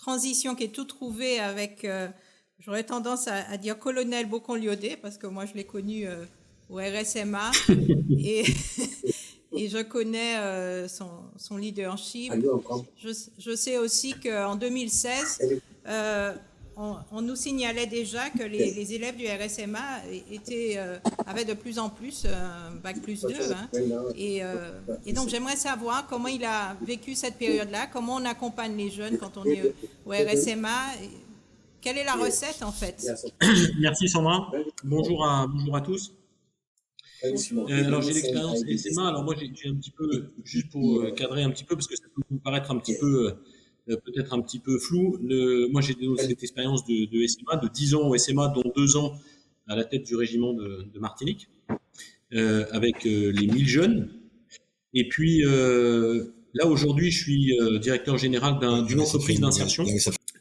transition qui est tout trouvée avec, j'aurais tendance à dire colonel Bocon-Liaudet, parce que moi je l'ai connu au RSMA et, et je connais son leadership. Je sais aussi qu'en 2016, on nous signalait déjà que les élèves du RSMA avaient de plus en plus bac plus 2. Hein, et donc j'aimerais savoir comment il a vécu cette période-là, comment on accompagne les jeunes quand on est au RSMA. Quelle est la recette en fait? Merci Sandra. Bonjour à tous. Alors j'ai l'expérience SMA. Alors moi j'ai un petit peu, juste pour cadrer un petit peu, parce que ça peut vous paraître un petit peu peut-être un petit peu flou. Moi j'ai cette expérience de SMA, de 10 ans au SMA, dont 2 ans à la tête du régiment de Martinique, avec les 1000 jeunes. Et puis là aujourd'hui je suis directeur général d'une entreprise d'insertion.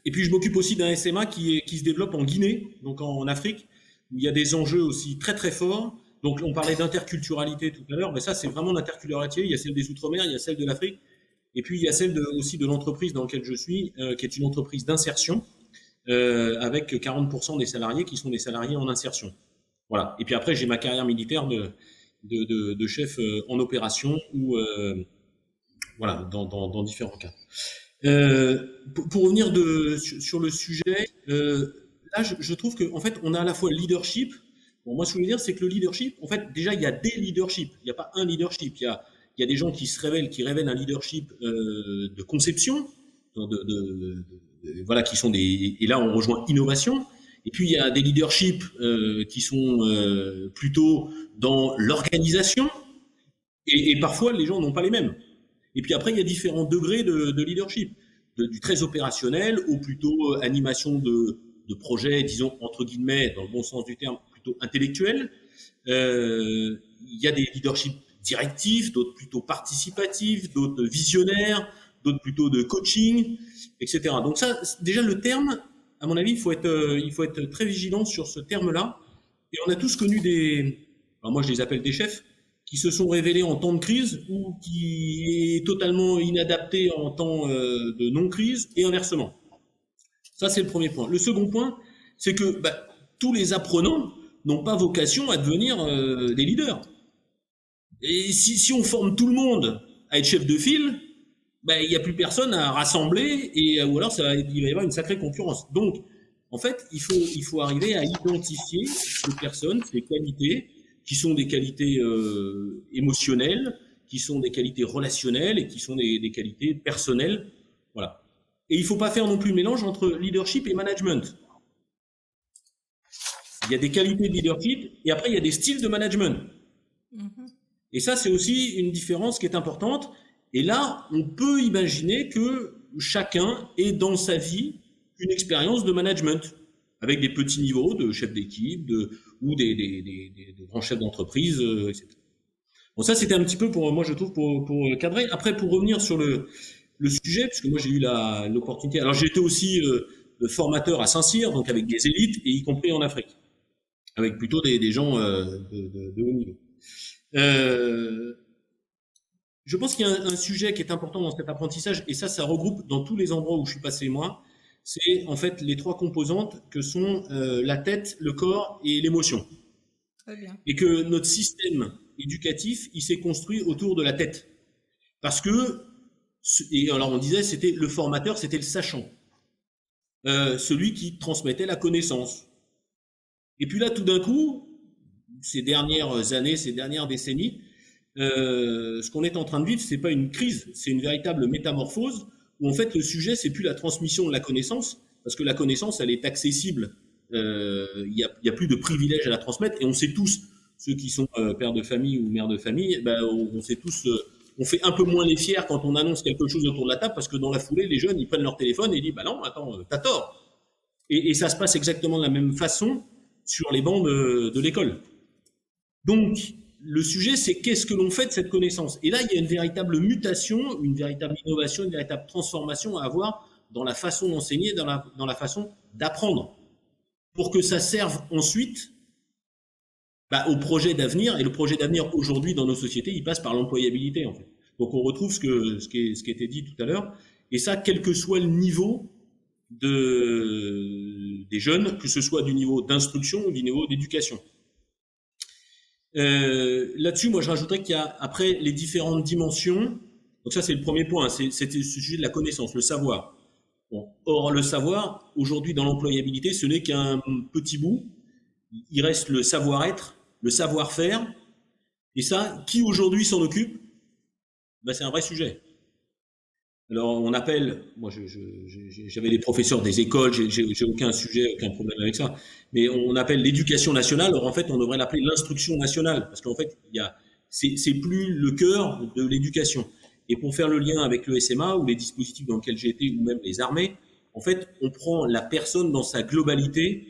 Et puis je m'occupe aussi d'un SMA qui se développe en Guinée, donc en Afrique, où il y a des enjeux aussi très très forts. Donc on parlait d'interculturalité tout à l'heure, mais ça c'est vraiment l'interculturalité. Il y a celle des Outre-mer, il y a celle de l'Afrique, et puis il y a celle aussi de l'entreprise dans laquelle je suis, qui est une entreprise d'insertion, avec 40% des salariés qui sont des salariés en insertion. Voilà. Et puis après j'ai ma carrière militaire de chef en opération ou voilà dans différents cas. Pour revenir sur le sujet, là je trouve que en fait on a à la fois le leadership. Bon, moi ce que je veux dire c'est que le leadership, en fait déjà il y a des leaderships, il n'y a pas un leadership, il y a des gens qui révèlent un leadership de conception, voilà, qui sont et là on rejoint innovation. Et puis il y a des leaderships qui sont plutôt dans l'organisation, et parfois les gens n'ont pas les mêmes. Et puis après, il y a différents degrés de leadership, du très opérationnel au plutôt animation de projets, disons, entre guillemets, dans le bon sens du terme, plutôt intellectuel. Il y a des leaderships directifs, d'autres plutôt participatifs, d'autres visionnaires, d'autres plutôt de coaching, etc. Donc ça, déjà le terme, à mon avis, il faut être très vigilant sur ce terme-là. Et on a tous connu alors moi je les appelle des chefs, qui se sont révélés en temps de crise ou qui est totalement inadapté en temps de non-crise, et inversement. Ça, c'est le premier point. Le second point, c'est que tous les apprenants n'ont pas vocation à devenir des leaders. Et si on forme tout le monde à être chef de file, il n'y a plus personne à rassembler, ou alors il va y avoir une sacrée concurrence. Donc, en fait, il faut arriver à identifier ces personnes, ces qualités, qui sont des qualités émotionnelles, qui sont des qualités relationnelles et qui sont des qualités personnelles. Voilà. Et il ne faut pas faire non plus le mélange entre leadership et management. Il y a des qualités de leadership et après il y a des styles de management. Et ça, c'est aussi une différence qui est importante. Et là, on peut imaginer que chacun ait dans sa vie une expérience de management, avec des petits niveaux de chef d'équipe, ou des grands chefs d'entreprise, etc. Bon, ça, c'était un petit peu moi, je trouve, pour cadrer. Après, pour revenir sur le sujet, puisque moi, j'ai eu l'opportunité. Alors, j'ai été aussi formateur à Saint-Cyr, donc avec des élites, et y compris en Afrique, avec plutôt des gens de haut niveau. Je pense qu'il y a un sujet qui est important dans cet apprentissage, et ça regroupe dans tous les endroits où je suis passé, moi. C'est en fait les 3 composantes que sont la tête, le corps et l'émotion. Très bien. Et que notre système éducatif, il s'est construit autour de la tête. Parce que, et alors on disait, c'était le formateur, c'était le sachant. Celui qui transmettait la connaissance. Et puis là, tout d'un coup, ces dernières années, ces dernières décennies, ce qu'on est en train de vivre, c'est pas une crise, c'est une véritable métamorphose, où en fait le sujet c'est plus la transmission de la connaissance, parce que la connaissance elle est accessible, il y a plus de privilèges à la transmettre, et on sait tous, ceux qui sont pères de famille ou mères de famille, on sait tous, on fait un peu moins les fiers quand on annonce quelque chose autour de la table, parce que dans la foulée les jeunes ils prennent leur téléphone et ils disent non attends t'as tort, et ça se passe exactement de la même façon sur les bancs de l'école. Donc le sujet, c'est qu'est-ce que l'on fait de cette connaissance. Et là, il y a une véritable mutation, une véritable innovation, une véritable transformation à avoir dans la façon d'enseigner, dans la façon d'apprendre, pour que ça serve ensuite au projet d'avenir. Et le projet d'avenir, aujourd'hui, dans nos sociétés, il passe par l'employabilité, en fait. Donc, on retrouve ce qui a été dit tout à l'heure. Et ça, quel que soit le niveau des jeunes, que ce soit du niveau d'instruction ou du niveau d'éducation. Là-dessus, moi, je rajouterais qu'il y a après les différentes dimensions. Donc ça, c'est le premier point. C'était le sujet de la connaissance, le savoir. Bon. Or, le savoir, aujourd'hui, dans l'employabilité, ce n'est qu'un petit bout. Il reste le savoir-être, le savoir-faire. Et ça, qui aujourd'hui s'en occupe? Ben, c'est un vrai sujet. Alors, on appelle, moi, j'avais des professeurs des écoles, j'ai aucun sujet, aucun problème avec ça, mais on appelle l'éducation nationale. Or, en fait, on devrait l'appeler l'instruction nationale, parce qu'en fait, c'est plus le cœur de l'éducation. Et pour faire le lien avec le SMA ou les dispositifs dans lesquels j'ai été, ou même les armées, en fait, on prend la personne dans sa globalité,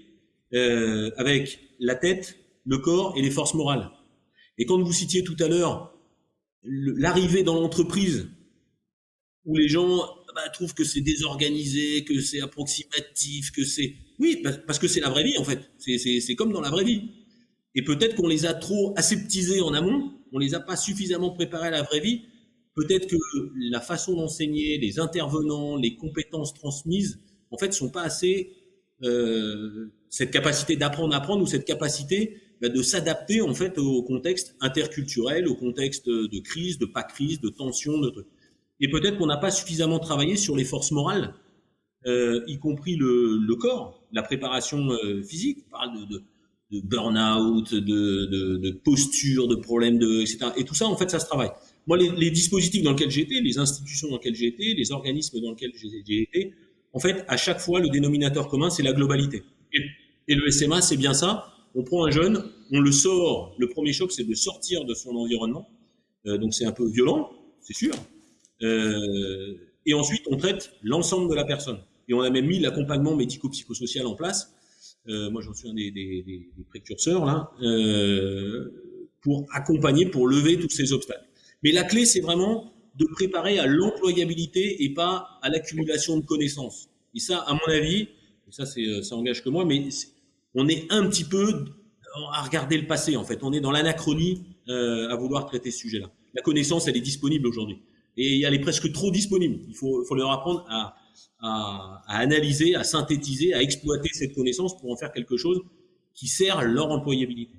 avec la tête, le corps et les forces morales. Et quand vous citiez tout à l'heure l'arrivée dans l'entreprise, où les gens trouvent que c'est désorganisé, que c'est approximatif, que c'est... Oui, parce que c'est la vraie vie, en fait. C'est comme dans la vraie vie. Et peut-être qu'on les a trop aseptisés en amont, on les a pas suffisamment préparés à la vraie vie. Peut-être que la façon d'enseigner, les intervenants, les compétences transmises, en fait, sont pas assez... cette capacité d'apprendre à apprendre ou cette capacité de s'adapter, en fait, au contexte interculturel, au contexte de crise, de pas crise, de tension, de trucs. Et peut-être qu'on n'a pas suffisamment travaillé sur les forces morales, y compris le corps, la préparation physique. On parle de burn-out, de posture, de problèmes, etc. Et tout ça, en fait, ça se travaille. Moi, les dispositifs dans lesquels j'ai été, les institutions dans lesquelles j'ai été, les organismes dans lesquels j'ai été, en fait, à chaque fois, le dénominateur commun, c'est la globalité. Et le SMA, c'est bien ça. On prend un jeune, on le sort. Le premier choc, c'est de sortir de son environnement. Donc, c'est un peu violent, c'est sûr. Et ensuite, on traite l'ensemble de la personne. Et on a même mis l'accompagnement médico-psychosocial en place. Moi, j'en suis un des précurseurs, là, pour accompagner, pour lever tous ces obstacles. Mais la clé, c'est vraiment de préparer à l'employabilité et pas à l'accumulation de connaissances. Et ça, à mon avis, et ça engage que moi, mais on est un petit peu à regarder le passé, en fait. On est dans l'anachronie à vouloir traiter ce sujet-là. La connaissance, elle est disponible aujourd'hui. Et elle est presque trop disponible. Il faut leur apprendre à analyser, à synthétiser, à exploiter cette connaissance pour en faire quelque chose qui sert leur employabilité.